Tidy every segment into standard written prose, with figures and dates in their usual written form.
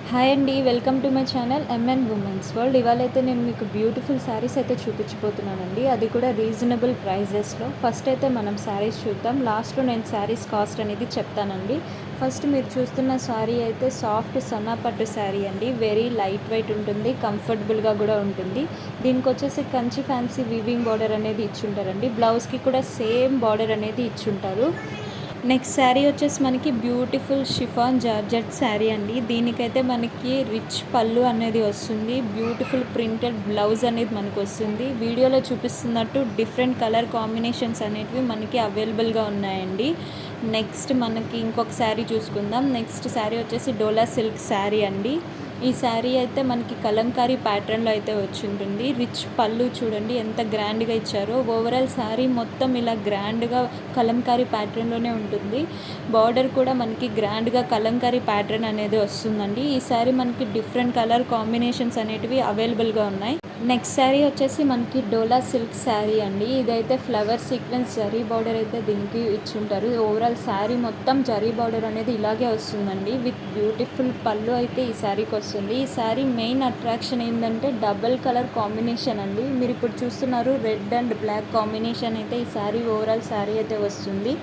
Hi అండి, welcome to my channel M N women's world. ఇవాళ అయితే నేను మీకు బ్యూటిఫుల్ శారీస్ అయితే చూపించబోతున్నానండి, అది కూడా రీజనబుల్ ప్రైజెస్లో. ఫస్ట్ అయితే మనం శారీస్ చూద్దాం, లాస్ట్లో నేను శారీస్ కాస్ట్ అనేది చెప్తానండి. ఫస్ట్ మీరు చూస్తున్న శారీ అయితే సాఫ్ట్ సన్నా పట్టు శారీ అండి. వెరీ లైట్ వెయిట్ ఉంటుంది, కంఫర్టబుల్గా కూడా ఉంటుంది. దీనికి వచ్చేసి కంచి ఫ్యాన్సీ వీవింగ్ బార్డర్ అనేది ఇచ్చుంటారండి. బ్లౌజ్కి కూడా సేమ్ బార్డర్ అనేది ఇచ్చుంటారు. నెక్స్ట్ శారీ వచ్చేసి మనకి బ్యూటిఫుల్ షిఫాన్ జార్జెట్ శారీ అండి. దీనికైతే మనకి రిచ్ పళ్ళు అనేది వస్తుంది, బ్యూటిఫుల్ ప్రింటెడ్ బ్లౌజ్ అనేది మనకు వస్తుంది. వీడియోలో చూపిస్తున్నట్టు డిఫరెంట్ కలర్ కాంబినేషన్స్ అనేటివి మనకి అవైలబుల్గా ఉన్నాయండి. నెక్స్ట్ మనకి ఇంకొక శారీ చూసుకుందాం. నెక్స్ట్ శారీ వచ్చేసి డోలా సిల్క్ శారీ అండి. ఈ శారీ అయితే మనకి కలంకారీ ప్యాటర్న్లో అయితే వచ్చింటుంది. రిచ్ పళ్ళు చూడండి ఎంత గ్రాండ్గా ఇచ్చారో. ఓవరాల్ శారీ మొత్తం ఇలా గ్రాండ్గా కలంకారీ ప్యాటర్న్లోనే ఉంటుంది. బార్డర్ కూడా మనకి గ్రాండ్గా కలంకారీ ప్యాటర్న్ అనేది వస్తుందండి. ఈ శారీ మనకి డిఫరెంట్ కలర్ కాంబినేషన్స్ అనేటివి అవైలబుల్గా ఉన్నాయి. నెక్స్ట్ శారీ వచ్చేసి మనకి డోలా సిల్క్ శారీ అండి. ఇదైతే ఫ్లవర్ సీక్వెన్స్ జరీ బార్డర్ అయితే దీనికి ఇచ్చుంటారు. ఓవరాల్ శారీ మొత్తం జరీ బార్డర్ అనేది ఇలాగే వస్తుందండి, విత్ బ్యూటిఫుల్ పళ్ళు అయితే ఈ శారీకి వస్తుంది. ఈ శారీ మెయిన్ అట్రాక్షన్ ఏంటంటే డబల్ కలర్ కాంబినేషన్ అండి. మీరు ఇప్పుడు చూస్తున్నారు రెడ్ అండ్ బ్లాక్ కాంబినేషన్ అయితే ఈ శారీ ఓవరాల్ శారీ అయితే వస్తుంది.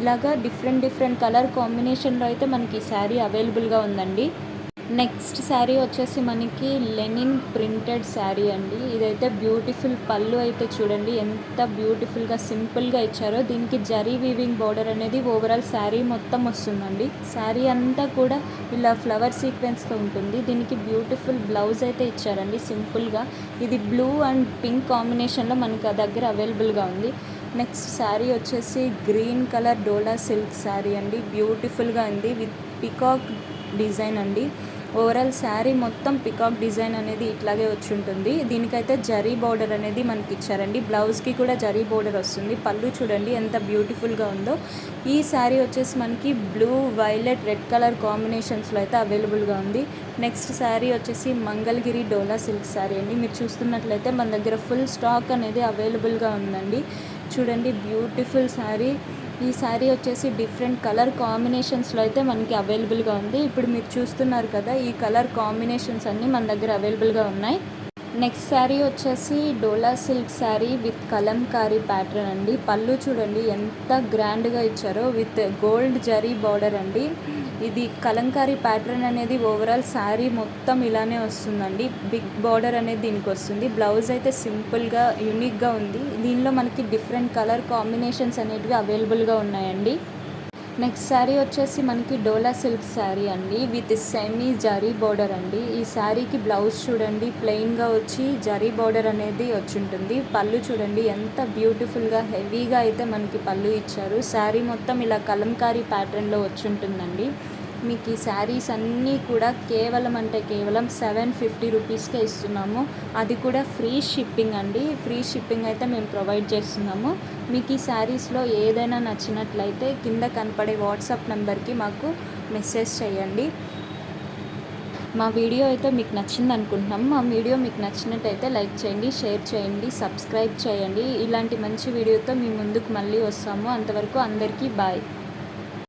ఇలాగా డిఫరెంట్ కలర్ కాంబినేషన్లో అయితే మనకి ఈ శారీ అవైలబుల్గా ఉందండి. నెక్స్ట్ శారీ వచ్చేసి మనకి లెనిన్ ప్రింటెడ్ శారీ అండి. ఇదైతే బ్యూటిఫుల్ పళ్ళు అయితే చూడండి ఎంత బ్యూటిఫుల్గా సింపుల్గా ఇచ్చారో. దీనికి జరీ వీవింగ్ బార్డర్ అనేది ఓవరాల్ శారీ మొత్తం వస్తుందండి. శారీ అంతా కూడా ఇలా ఫ్లవర్ సీక్వెన్స్తో ఉంటుంది. దీనికి బ్యూటిఫుల్ బ్లౌజ్ అయితే ఇచ్చారండి సింపుల్గా. ఇది బ్లూ అండ్ పింక్ కాంబినేషన్లో మనకు ఆ దగ్గర అవైలబుల్గా ఉంది. నెక్స్ట్ శారీ వచ్చేసి గ్రీన్ కలర్ డోలా సిల్క్ శారీ అండి. బ్యూటిఫుల్గా ఉంది విత్ పికాక్ డిజైన్ అండి. ఓవరాల్ శారీ మొత్తం పికాక్ డిజైన్ అనేది ఇట్లాగే వచ్చి ఉంటుంది. దీనికైతే జరీ బార్డర్ అనేది మనకి ఇచ్చారండి. బ్లౌజ్కి కూడా జరీ బార్డర్ వస్తుంది. పళ్ళు చూడండి ఎంత బ్యూటిఫుల్గా ఉందో. ఈ శారీ వచ్చేసి మనకి బ్లూ, వైలెట్, రెడ్ కలర్ కాంబినేషన్స్లో అయితే అవైలబుల్గా ఉంది. నెక్స్ట్ శారీ వచ్చేసి మంగళగిరి డోలా సిల్క్ శారీ అండి. మీరు చూస్తున్నట్లయితే మన దగ్గర ఫుల్ స్టాక్ అనేది అవైలబుల్గా ఉందండి. చూడండి బ్యూటిఫుల్ శారీ. ఈ శారీ వచ్చేసి డిఫరెంట్ కలర్ కాంబినేషన్స్లో అయితే మనకి అవైలబుల్గా ఉంది. ఇప్పుడు మీరు చూస్తున్నారు కదా, ఈ కలర్ కాంబినేషన్స్ అన్నీ మన దగ్గర అవైలబుల్గా ఉన్నాయి. నెక్స్ట్ శారీ వచ్చేసి Dola silk sari with Kalamkari pattern అండి. పళ్ళు చూడండి ఎంత గ్రాండ్గా ఇచ్చారో, విత్ గోల్డ్ జరీ బార్డర్ అండి. ఇది కలంకారీ ప్యాటర్న్ అనేది ఓవరాల్ శారీ మొత్తం ఇలానే వస్తుందండి. బిగ్ బార్డర్ అనేది దీనికి వస్తుంది. బ్లౌజ్ అయితే సింపుల్గా యూనిక్గా ఉంది. దీనిలో మనకి డిఫరెంట్ కలర్ కాంబినేషన్స్ అనేటివి అవైలబుల్గా ఉన్నాయండి. నెక్స్ట్ శారీ వచ్చేసి మనకి డోలా సిల్క్ శారీ అండి, విత్ సెమీ జరీ బార్డర్ అండి. ఈ శారీకి బ్లౌజ్ చూడండి ప్లెయిన్గా వచ్చి జరీ బార్డర్ అనేది వచ్చి ఉంటుంది. పళ్ళు చూడండి ఎంత బ్యూటిఫుల్గా హెవీగా అయితే మనకి పళ్ళు ఇచ్చారు. శారీ మొత్తం ఇలా కలంకారీ ప్యాటర్న్లో వచ్చి ఉంటుందండి. మీకు ఈ శారీస్ అన్నీ కూడా కేవలం 750 రూపీస్కే ఇస్తున్నాము. అది కూడా ఫ్రీ షిప్పింగ్ అండి. ఫ్రీ షిప్పింగ్ అయితే మేము ప్రొవైడ్ చేస్తున్నాము. మీకు ఈ శారీస్లో ఏదైనా నచ్చినట్లయితే కింద కనపడే వాట్సాప్ నెంబర్కి మాకు మెసేజ్ చేయండి. మా వీడియో అయితే మీకు నచ్చింది అనుకుంటున్నాము. మా వీడియో మీకు నచ్చినట్టయితే లైక్ చేయండి, షేర్ చేయండి, సబ్స్క్రైబ్ చేయండి. ఇలాంటి మంచి వీడియోతో మీ ముందుకు మళ్ళీ వస్తాము. అంతవరకు అందరికీ బాయ్.